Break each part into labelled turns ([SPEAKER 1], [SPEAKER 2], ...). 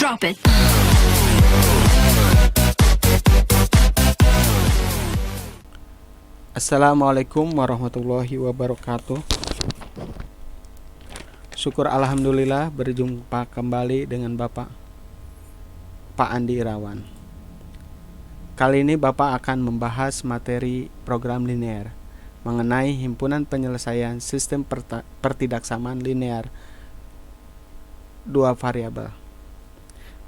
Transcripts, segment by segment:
[SPEAKER 1] Drop it.
[SPEAKER 2] Assalamualaikum warahmatullahi wabarakatuh. Syukur alhamdulillah berjumpa kembali dengan Pak Andi Irawan. Kali ini Bapak akan membahas materi program linear mengenai himpunan penyelesaian sistem pertidaksamaan linear dua variabel.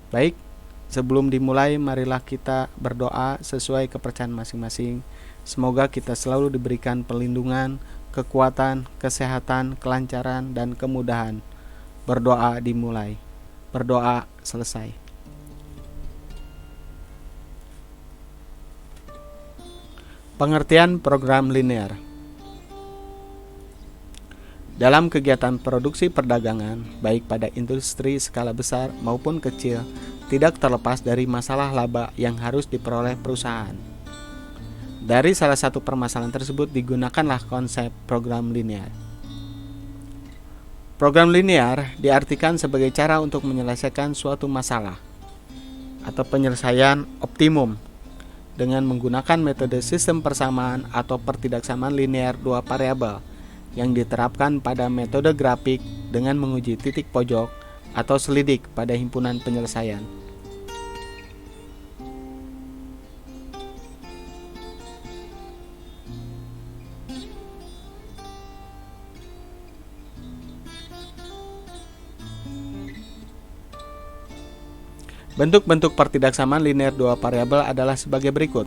[SPEAKER 2] Baik, sebelum dimulai marilah kita berdoa sesuai kepercayaan masing-masing. Semoga kita selalu diberikan perlindungan, kekuatan, kesehatan, kelancaran, dan kemudahan. Berdoa dimulai. Berdoa selesai. Pengertian program linear. Dalam kegiatan produksi perdagangan, baik pada industri skala besar maupun kecil, tidak terlepas dari masalah laba yang harus diperoleh perusahaan. Dari salah satu permasalahan tersebut digunakanlah konsep program linear. Program linear diartikan sebagai cara untuk menyelesaikan suatu masalah atau penyelesaian optimum dengan menggunakan metode sistem persamaan atau pertidaksamaan linear dua variabel yang diterapkan pada metode grafik dengan menguji titik pojok atau selidik pada himpunan penyelesaian. Bentuk-bentuk pertidaksamaan linear dua variabel adalah sebagai berikut.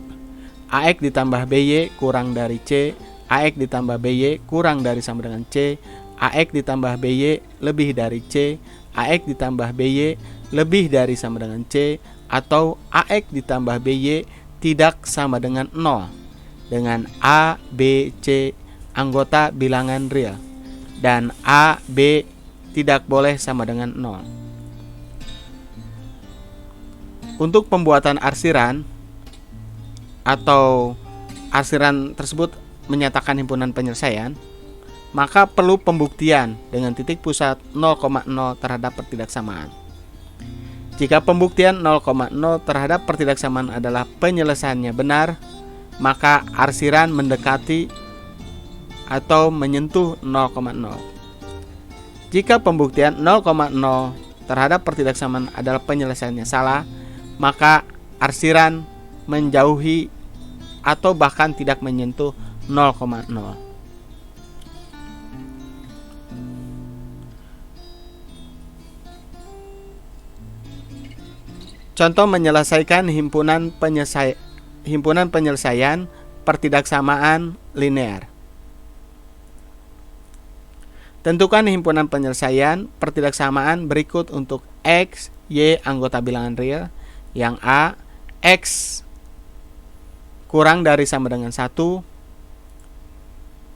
[SPEAKER 2] AX ditambah BY kurang dari C, AX ditambah BY kurang dari sama dengan C, AX ditambah BY lebih dari C, AX ditambah BY lebih dari sama dengan C, atau AX ditambah BY tidak sama dengan 0, dengan A, B, C anggota bilangan real, dan A, B tidak boleh sama dengan 0. Untuk pembuatan arsiran atau arsiran tersebut menyatakan himpunan penyelesaian, maka perlu pembuktian dengan titik pusat 0,0 terhadap pertidaksamaan. Jika pembuktian 0,0 terhadap pertidaksamaan adalah penyelesaiannya benar, maka arsiran mendekati atau menyentuh 0,0. Jika pembuktian 0,0 terhadap pertidaksamaan adalah penyelesaiannya salah, maka arsiran menjauhi atau bahkan tidak menyentuh 0,0. Contoh menyelesaikan himpunan penyelesaian pertidaksamaan linear. Tentukan himpunan penyelesaian pertidaksamaan berikut untuk X, Y anggota bilangan real, yang A, X kurang dari sama dengan 1,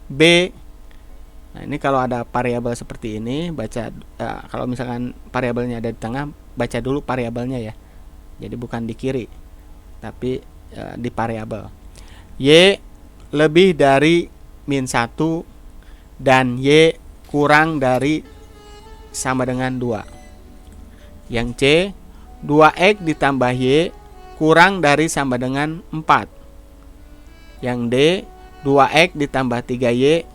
[SPEAKER 2] B. Nah, ini kalau ada variabel seperti ini, baca kalau misalkan variabelnya ada di tengah, baca dulu variabelnya ya. Jadi bukan di kiri, tapi di variabel. Y lebih dari min 1 dan Y kurang dari sama dengan 2. Yang C, 2X ditambah Y kurang dari sama dengan 4. Yang D, 2X ditambah 3Y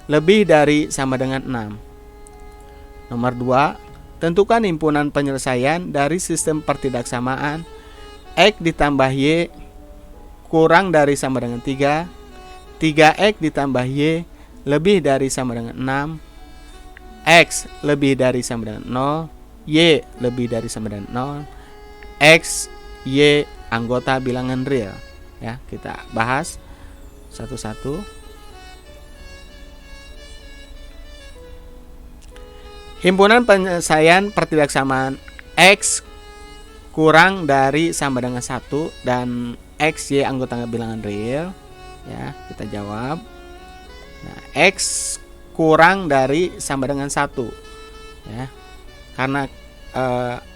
[SPEAKER 2] lebih dari sama dengan 6. Nomor 2, tentukan himpunan penyelesaian dari sistem pertidaksamaan X ditambah Y kurang dari sama dengan 3, 3X ditambah Y lebih dari sama dengan 6, X lebih dari sama dengan 0, Y lebih dari sama dengan 0, X, Y anggota bilangan real. Ya, kita bahas satu-satu. Himpunan penyelesaian pertidaksamaan X kurang dari sama dengan 1 dan X, Y anggota bilangan real. Ya, kita jawab. Nah, X kurang dari sama dengan 1. Ya. Karena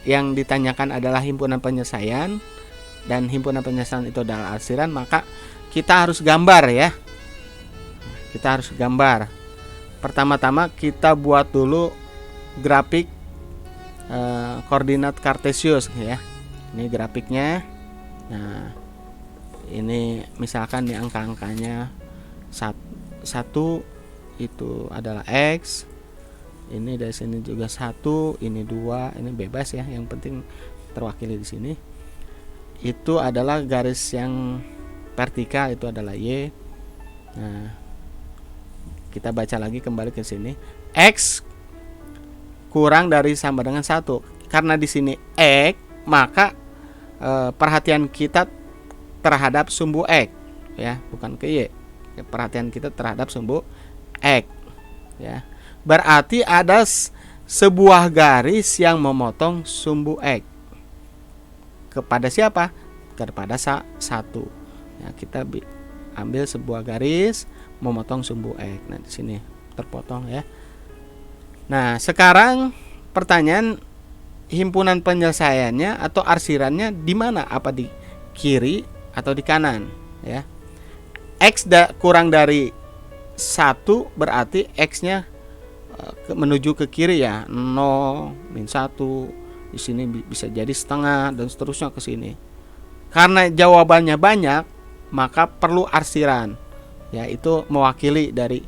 [SPEAKER 2] yang ditanyakan adalah himpunan penyelesaian dan himpunan penyelesaian itu adalah arsiran, maka kita harus gambar ya. Kita harus gambar. Pertama-tama kita buat dulu grafik koordinat kartesius ya. Ini grafiknya. Nah, ini misalkan di angka-angkanya 1 itu adalah X. Ini dari sini juga 1, ini 2, ini bebas ya, yang penting terwakili di sini. Itu adalah garis yang vertikal, itu adalah Y. Nah, kita baca lagi kembali ke sini. X kurang dari sama dengan 1. Karena di sini X, maka perhatian kita terhadap sumbu X ya, bukan ke Y. Perhatian kita terhadap sumbu X ya. Berarti ada sebuah garis yang memotong sumbu X. Kepada siapa? Kepada 1. Ya, kita ambil sebuah garis memotong sumbu X. Nah, di sini terpotong ya. Nah, sekarang pertanyaan, himpunan penyelesaiannya atau arsirannya di mana? Apa di kiri atau di kanan ya? X kurang dari 1 berarti X-nya menuju ke kiri ya, 0, -1. Di sini bisa jadi setengah dan seterusnya ke sini. Karena jawabannya banyak, maka perlu arsiran. Ya, itu mewakili dari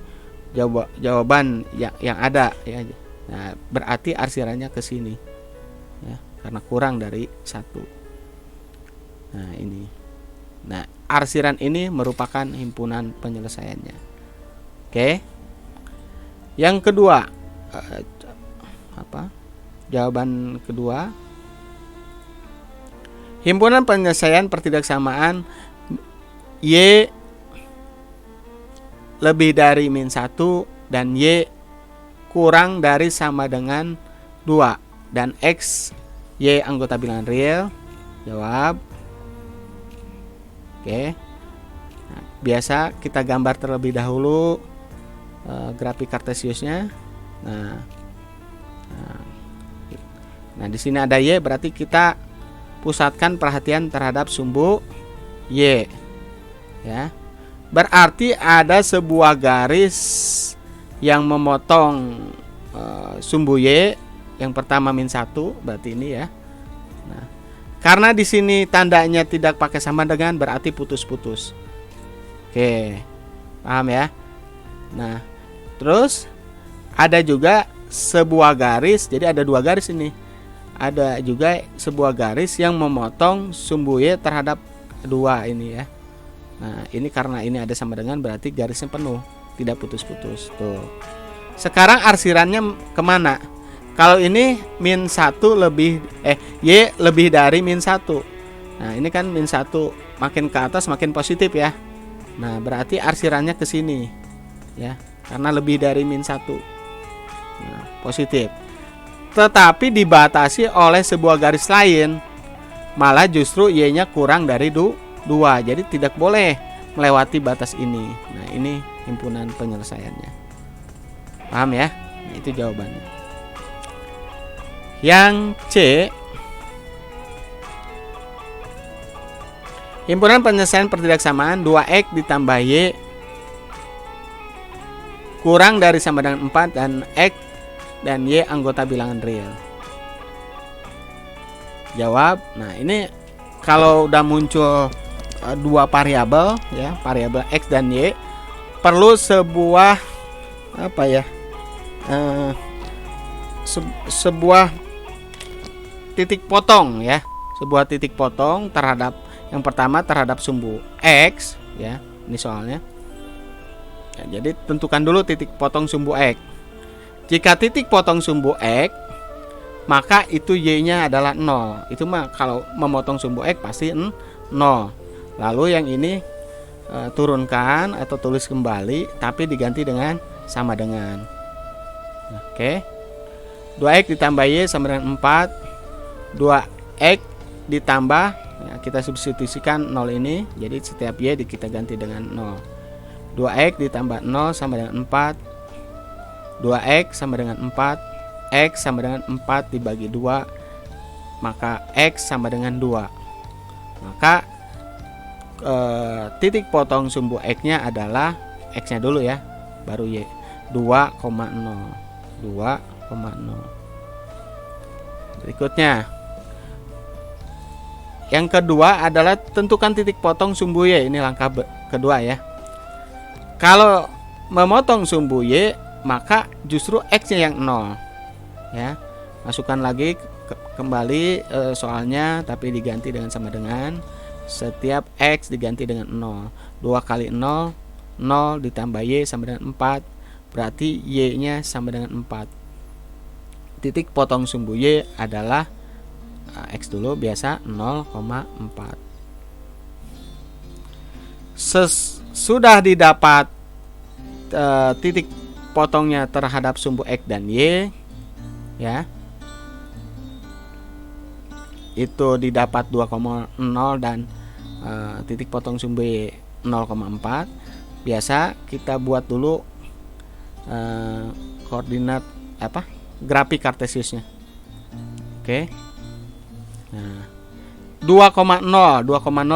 [SPEAKER 2] jawaban yang ada ya. Nah, berarti arsirannya ke sini. Ya, karena kurang dari 1. Nah, ini. Nah, arsiran ini merupakan himpunan penyelesaiannya. Oke. Yang kedua, jawaban kedua, himpunan penyelesaian pertidaksamaan Y lebih dari -1 dan Y kurang dari sama dengan 2 dan X Y anggota bilangan real. Jawab. Oke. Nah, biasa kita gambar terlebih dahulu grafik kartesiusnya. Nah, di sini ada Y, berarti kita pusatkan perhatian terhadap sumbu Y. Ya. Berarti ada sebuah garis yang memotong sumbu Y. Yang pertama -1, berarti ini ya. Nah, karena di sini tandanya tidak pakai sama dengan, berarti putus-putus. Oke. Paham ya? Nah, terus ada juga sebuah garis, jadi ada 2 garis ini. Ada juga sebuah garis yang memotong sumbu Y terhadap 2 ini ya. Nah, ini karena ini ada sama dengan, berarti garisnya penuh, tidak putus-putus. Tuh. Sekarang arsirannya kemana? Kalau ini -1 lebih Y lebih dari -1. Nah, ini kan -1 makin ke atas makin positif ya. Nah, berarti arsirannya ke sini. Ya, karena lebih dari -1. Nah, positif. Tetapi dibatasi oleh sebuah garis lain, malah justru Y-nya kurang dari 2. Jadi tidak boleh melewati batas ini. Nah, ini himpunan penyelesaiannya. Paham ya? Nah, itu jawabannya. Yang C, himpunan penyelesaian pertidaksamaan 2X ditambah Y kurang dari sama dengan 4 dan X dan Y anggota bilangan real. Jawab. Nah, ini kalau udah muncul 2 variabel ya, variabel X dan Y, perlu sebuah sebuah titik potong ya, sebuah titik potong terhadap yang pertama terhadap sumbu X ya, ini soalnya. Ya, jadi tentukan dulu titik potong sumbu X. Jika titik potong sumbu X, maka itu Y-nya adalah 0. Itu mah kalau memotong sumbu X pasti 0. Lalu yang ini turunkan atau tulis kembali, tapi diganti dengan sama dengan. Oke. 2X ditambah Y sama dengan 4. 2X ditambah, ya, kita substitusikan 0 ini, jadi setiap Y kita ganti dengan 0. 2X ditambah 0 sama dengan 4. 2X sama dengan 4. X sama dengan 4 dibagi 2, maka X sama dengan 2. Maka titik potong sumbu X-nya adalah X-nya dulu ya, baru Y, 2,0. Berikutnya, yang kedua adalah tentukan titik potong sumbu Y. Ini langkah kedua ya. Kalau memotong sumbu Y, maka justru X-nya yang 0 ya. Masukkan lagi kembali soalnya, tapi diganti dengan sama dengan setiap X diganti dengan 0. 2 kali 0, 0 ditambah Y sama dengan 4, berarti Y nya sama dengan 4. Titik potong sumbu Y adalah X dulu biasa 0,4. Sudah didapat titik potongnya terhadap sumbu X dan Y ya, itu didapat 2,0 dan titik potong sumbu Y 0,4. Biasa kita buat dulu koordinat grafik kartesiusnya. Oke. Nah, 2,0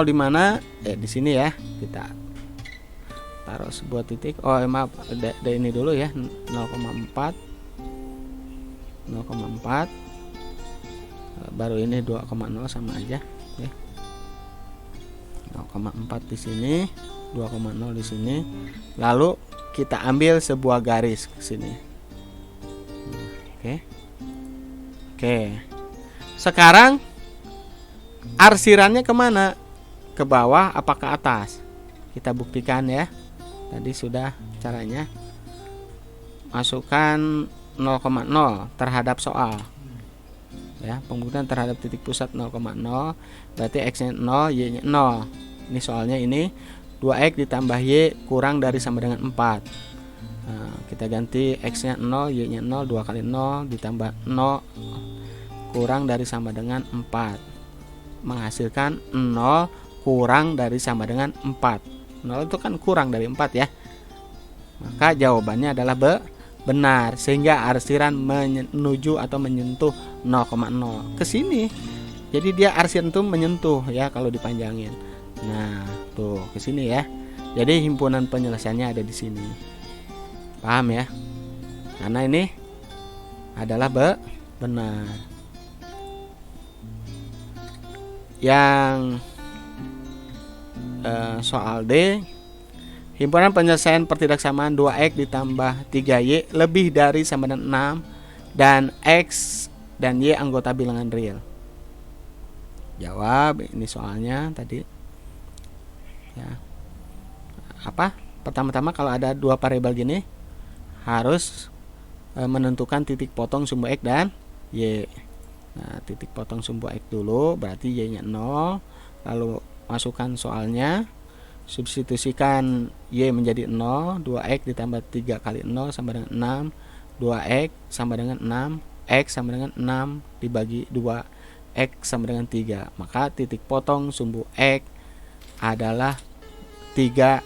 [SPEAKER 2] di mana? Di sini ya. Kita taruh sebuah titik. Oh, maaf, ada ini dulu ya. 0,4. Baru ini 2,0 sama aja ya. 0,4 di sini, 2,0 di sini. Lalu kita ambil sebuah garis ke sini. Oke. Sekarang arsirannya kemana? Ke bawah apa ke atas? Kita buktikan ya. Tadi sudah caranya. Masukkan 0,0 terhadap soal ya, pembuktian terhadap titik pusat 0,0, berarti X nya 0, Y nya 0. Ini soalnya ini 2X ditambah Y kurang dari sama dengan 4. Kita ganti X nya 0, Y nya 0, 2 kali 0 ditambah 0 kurang dari sama dengan 4, menghasilkan 0 kurang dari sama dengan 4. 0 itu kan kurang dari 4 ya. Maka jawabannya adalah benar, sehingga arsiran menuju atau menyentuh 0,0 ke sini. Jadi dia arsiran itu menyentuh ya kalau dipanjangin. Nah, tuh ke sini ya. Jadi himpunan penyelesaiannya ada di sini. Paham ya? Karena ini adalah benar. Yang soal D, himpunan penyelesaian pertidaksamaan 2X ditambah 3Y lebih dari sama dengan 6 dan X dan Y anggota bilangan real. Jawab, ini soalnya tadi ya. Pertama-tama kalau ada dua variabel gini harus menentukan titik potong sumbu X dan Y. Nah, titik potong sumbu X dulu, berarti Y nya 0. Lalu masukkan soalnya, substitusikan Y menjadi 0, 2X ditambah 3 kali 0 sama dengan 6, 2X sama dengan 6, X sama dengan 6 dibagi 2, X sama dengan 3. Maka titik potong sumbu X adalah 3,0.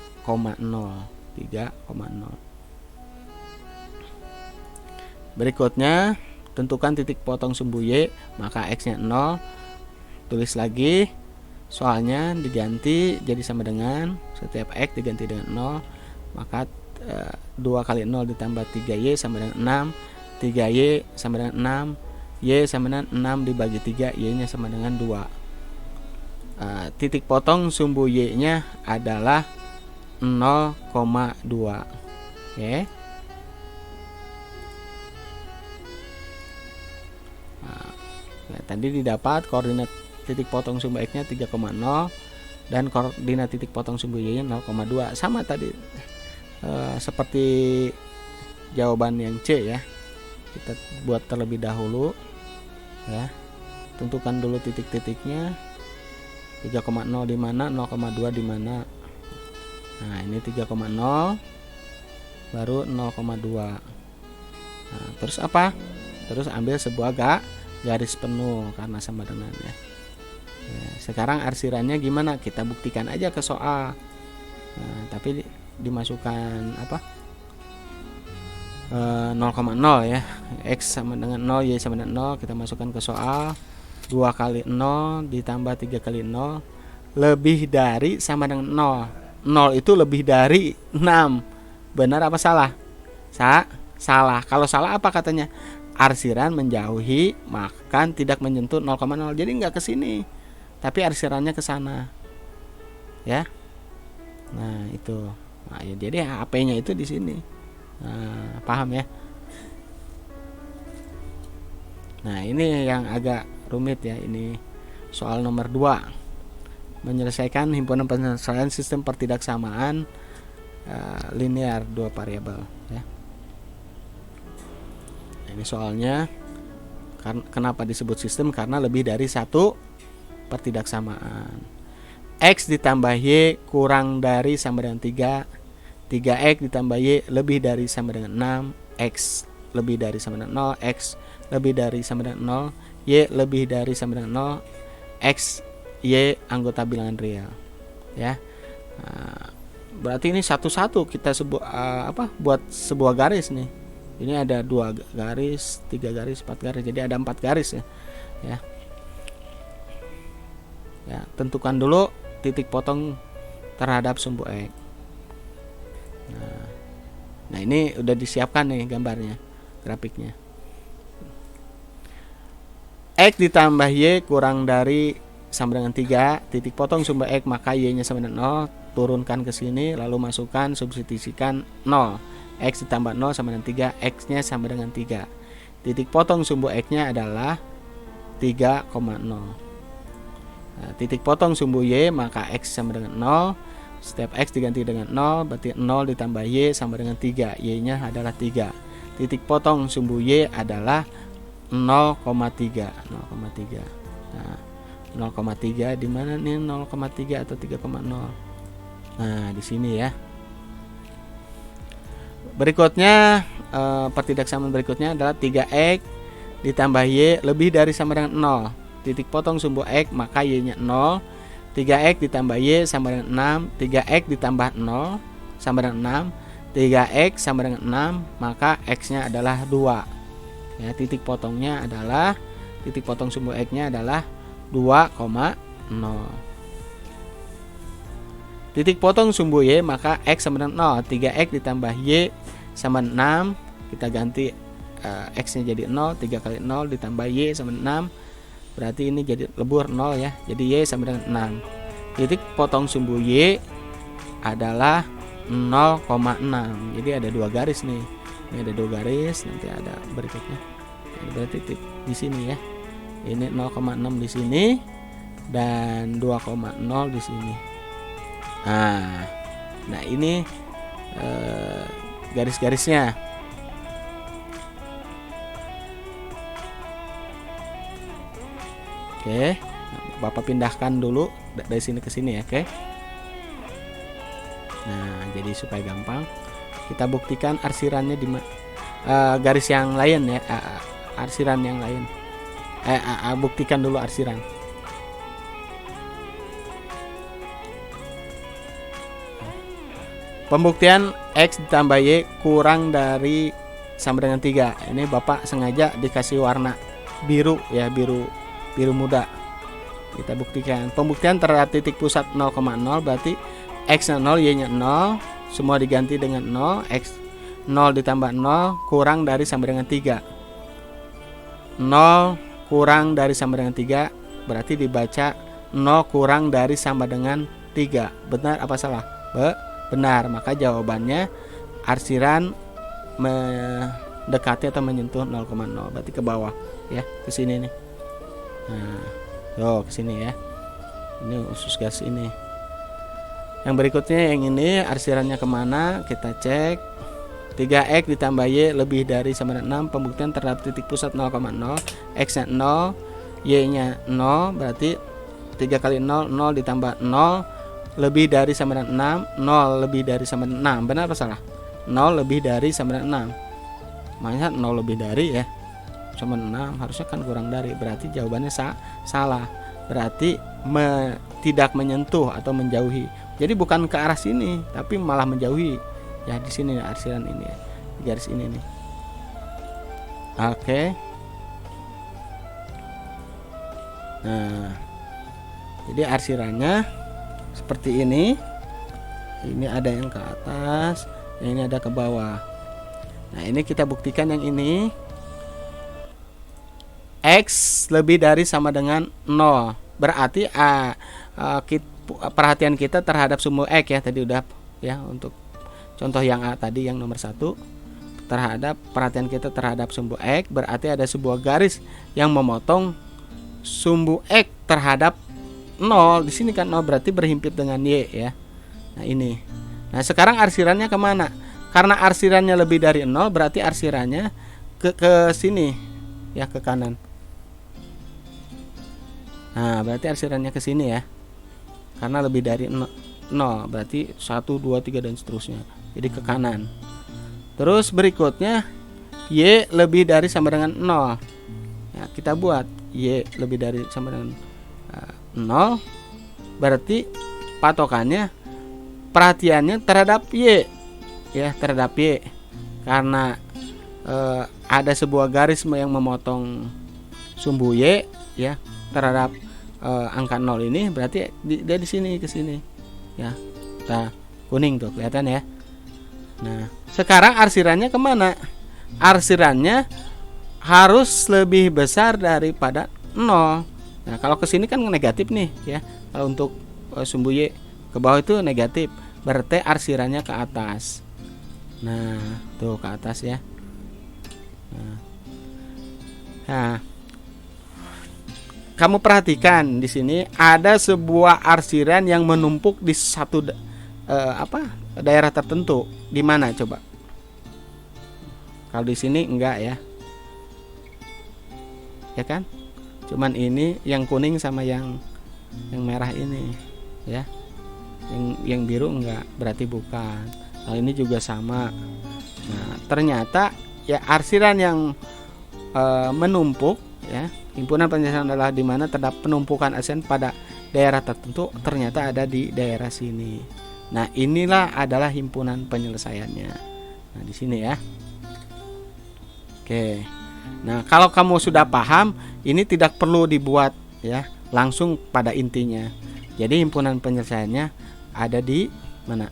[SPEAKER 2] Berikutnya, tentukan titik potong sumbu Y, maka X nya 0. Tulis lagi soalnya, diganti jadi sama dengan setiap X diganti dengan 0, maka 2 kali 0 ditambah 3Y sama dengan 6, 3Y sama dengan 6, Y sama dengan 6 dibagi 3, Y nya sama dengan 2. Titik potong sumbu Y nya adalah 0,2. Oke. Tadi didapat koordinat titik potong sumbu X nya 3,0 dan koordinat titik potong sumbu Y nya 0,2. Sama tadi seperti jawaban yang C ya. Kita buat terlebih dahulu ya. Tentukan dulu titik-titiknya. 3,0 di mana, 0,2 di mana. Nah, ini 3,0 baru 0,2. Nah, terus apa? Terus ambil sebuah garis penuh karena sama dengan ya. Sekarang arsirannya gimana? Kita buktikan aja ke soal. Nah, tapi dimasukkan 0,0 ya. X sama dengan 0, Y sama dengan 0. Kita masukkan ke soal. 2 kali 0 ditambah 3 kali 0 lebih dari sama dengan 0. 0 itu lebih dari 6. Benar apa salah? Salah. Kalau salah apa katanya? arsiran menjauhi makan tidak menyentuh 0,0. Jadi nggak ke sini, tapi arsirannya ke sana, ya. Nah itu, nah, ya, jadi HP-nya itu di sini. Nah, paham ya? Nah ini yang agak rumit ya, ini soal nomor 2, menyelesaikan himpunan penyelesaian sistem pertidaksamaan linear 2 variabel ya. Ini soalnya kenapa disebut sistem, karena lebih dari satu pertidaksamaan. X ditambah Y kurang dari sama dengan 3, 3X ditambah Y lebih dari sama dengan 6, X lebih dari sama dengan 0, X lebih dari sama dengan 0, Y lebih dari sama dengan 0, X, Y anggota bilangan real ya. Berarti ini satu-satu kita buat sebuah garis nih. Ini ada 2 garis, 3 garis, 4 garis. Jadi ada 4 garis ya. Ya, tentukan dulu titik potong terhadap sumbu X. Nah, ini udah disiapkan nih gambarnya, grafiknya. X ditambah Y kurang dari sama dengan 3, titik potong sumbu X, maka Y-nya sama dengan 0. Turunkan ke sini, lalu masukkan, substitusikan 0. X ditambah 0 sama dengan 3, X-nya sama dengan 3. Titik potong sumbu X-nya adalah 3,0. Nah, titik potong sumbu Y, maka X sama dengan 0. Setiap X diganti dengan 0, berarti 0 ditambah Y sama dengan 3. Y-nya adalah 3. Titik potong sumbu Y adalah 0,3. 0,3. Nah, 0,3 di mana nih 0,3 atau 3,0? Nah, di sini ya. Berikutnya pertidaksamaan berikutnya adalah 3X ditambah Y lebih dari sama dengan 0. Titik potong sumbu X, maka Y-nya 0. 3X ditambah Y sama dengan 6. 3X ditambah 0 sama dengan 6. 3X sama dengan 6, maka X-nya adalah 2. Ya, titik potong sumbu X-nya adalah 2,0. Titik potong sumbu Y, maka X sama dengan 0. 3X ditambah Y sama 6. Kita ganti X-nya jadi 0. 3 kali 0 ditambah Y sama 6. Berarti ini jadi lebur 0 ya. Jadi Y sama dengan 6. Titik potong sumbu Y adalah 0,6. Jadi ada 2 garis nih. Ini ada 2 garis, nanti ada berikutnya. Ini berarti titik di sini ya. Ini 0,6 di sini dan 2,0 di sini. Nah ini garis-garisnya. Oke, Bapak pindahkan dulu dari sini ke sini ya, oke. Nah, jadi supaya gampang, kita buktikan arsirannya di garis yang lain ya, arsiran yang lain. Buktikan dulu arsiran. Pembuktian X ditambah Y kurang dari sama dengan 3. Ini Bapak sengaja dikasih warna biru ya, biru muda. Kita buktikan. Pembuktian terhadap titik pusat 0,0, berarti X-nya 0, Y-nya 0, semua diganti dengan 0. X 0 ditambah 0 kurang dari sama dengan 3. 0 kurang dari sama dengan 3 berarti dibaca 0 kurang dari sama dengan 3. Benar apa salah? Benar, maka jawabannya arsiran mendekati atau menyentuh 0,0, berarti ke bawah ya, ke sini nih. Nah, ke sini ya. Ini usus gas ini. Yang berikutnya yang ini arsirannya kemana? Kita cek. 3X ditambah Y lebih dari sama dengan 6. Pembuktian terhadap titik pusat 0,0. X-nya 0, Y-nya 0, berarti 3 kali 0, 0 ditambah 0 lebih dari sama dengan 6. 0 lebih dari sama dengan 6. Benar apa salah? 0 lebih dari sama dengan 6. Makanya 0 lebih dari ya, sama 6, harusnya kan kurang dari. Berarti jawabannya salah. Berarti tidak menyentuh atau menjauhi. Jadi bukan ke arah sini, tapi malah menjauhi. Ya di sini arsiran ini ya, di garis ini nih. Oke. Nah, jadi arsirannya seperti ini. Ini ada yang ke atas, yang ini ada ke bawah. Nah, ini kita buktikan yang ini. X lebih dari sama dengan 0. Berarti perhatian kita terhadap sumbu X ya, tadi udah ya, untuk contoh yang A tadi yang nomor 1, terhadap perhatian kita terhadap sumbu X berarti ada sebuah garis yang memotong sumbu X terhadap 0. Di sini kan 0 berarti berhimpit dengan Y ya. Nah ini. Nah sekarang arsirannya kemana? Karena arsirannya lebih dari 0 berarti arsirannya ke sini ya, ke kanan. Nah berarti arsirannya ke sini ya, karena lebih dari 0 berarti 1, 2, 3 dan seterusnya, jadi ke kanan. Terus berikutnya Y lebih dari sama dengan 0. Nah, kita buat Y lebih dari sama dengan 0 berarti patokannya perhatiannya terhadap Y ya, terhadap Y, karena ada sebuah garis yang memotong sumbu Y ya terhadap angka 0 ini, berarti dia di sini ke sini ya. Nah, kuning tuh kelihatan ya. Nah, sekarang arsirannya kemana? Arsirannya harus lebih besar daripada 0. Nah, kalau ke sini kan negatif nih ya. Kalau untuk sumbu Y ke bawah itu negatif, berarti arsirannya ke atas. Nah, tuh ke atas ya. Nah, kamu perhatikan di sini ada sebuah arsiran yang menumpuk di satu daerah tertentu. Di mana coba? Kalau di sini enggak ya. Ya kan? Cuman ini yang kuning sama yang merah ini ya. Yang biru enggak, berarti bukan. Nah, ini juga sama. Nah, ternyata ya arsiran yang menumpuk ya, himpunan penyelesaian adalah di mana terdapat penumpukan arsiran pada daerah tertentu, ternyata ada di daerah sini. Nah, inilah adalah himpunan penyelesaiannya. Nah, di sini ya. Oke. Nah, kalau kamu sudah paham, ini tidak perlu dibuat ya, langsung pada intinya. Jadi himpunan penyelesaiannya ada di mana?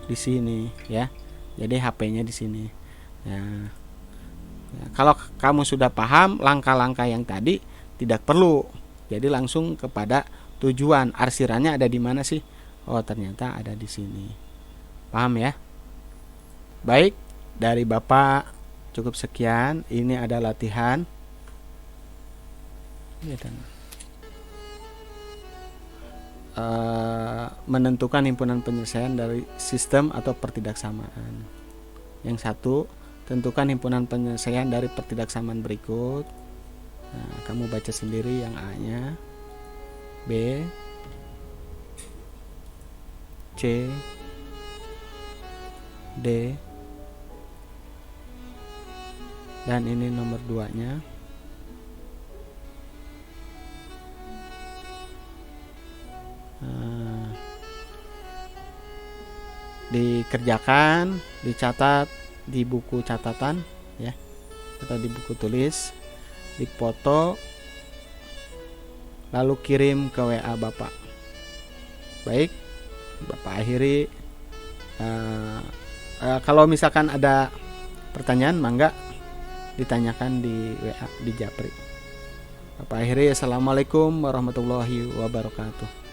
[SPEAKER 2] Di sini ya. Jadi HP-nya di sini. Nah, kalau kamu sudah paham langkah-langkah yang tadi, tidak perlu. Jadi langsung kepada tujuan, arsirannya ada di mana sih? Oh, ternyata ada di sini. Paham ya? Baik, dari Bapak cukup sekian. Ini ada latihan. Menentukan himpunan penyelesaian dari sistem atau pertidaksamaan. Yang satu, tentukan himpunan penyelesaian dari pertidaksamaan berikut. Nah, kamu baca sendiri yang A-nya. B, C, D, dan ini nomor 2-nya. Dikerjakan, dicatat di buku catatan ya, atau di buku tulis, dipoto, lalu kirim ke WA Bapak. Baik, Bapak akhiri. Kalau misalkan ada pertanyaan, mangga ditanyakan di WA di Japri. Bapak akhiri. Assalamualaikum warahmatullahi wabarakatuh.